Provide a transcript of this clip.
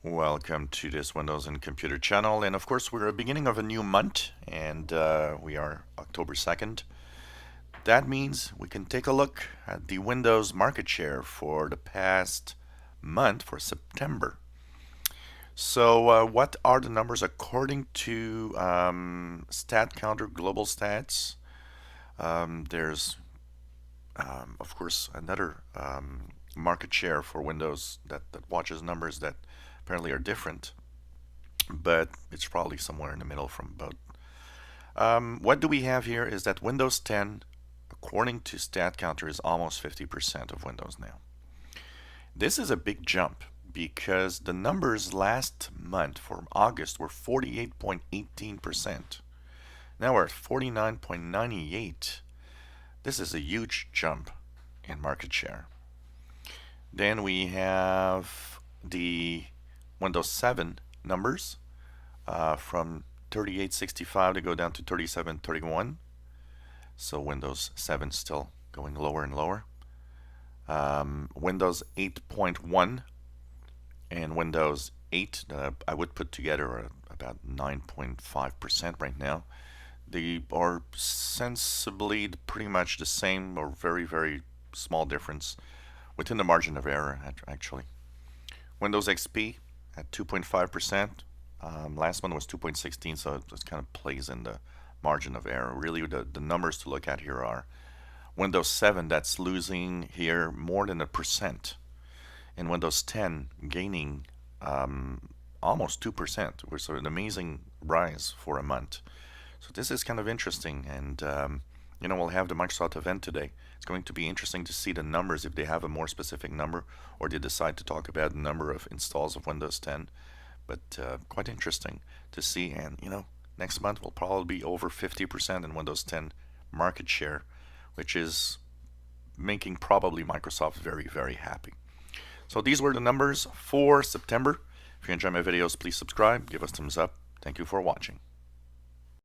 Welcome to this Windows and Computer channel, and of course we're at the beginning of a new month, and we are October 2nd. That means we can take a look at the Windows market share for the past month, for September. So what are the numbers according to StatCounter Global Stats? There's of course another market share for Windows that watches numbers that apparently are different, but it's probably somewhere in the middle from both. What do we have here is that Windows 10, according to StatCounter, is almost 50% of Windows now. This is a big jump because the numbers last month for August were 48.18%. Now we're at 49.98%. This is a huge jump in market share. Then we have the Windows 7 numbers from 3865 to go down to 3731. So Windows 7 still going lower and lower. Windows 8.1 and Windows 8 I would put together are about 9.5% right now. They are sensibly pretty much the same, or very, very small difference within the margin of error, actually. Windows XP at 2.5%. Last one was 2.16, so it just kind of plays in the margin of error. Really, the numbers to look at here are Windows 7, that's losing here more than 1%, and Windows 10 gaining almost 2%, which is an amazing rise for a month. So this is kind of interesting, and we'll have the Microsoft event today. It's going to be interesting to see the numbers, if they have a more specific number or they decide to talk about the number of installs of Windows 10. But quite interesting to see, and next month will probably be over 50% in Windows 10 market share, which is making probably Microsoft very, very happy. So these were the numbers for September. If you enjoy my videos, please subscribe, give us a thumbs up. Thank you for watching.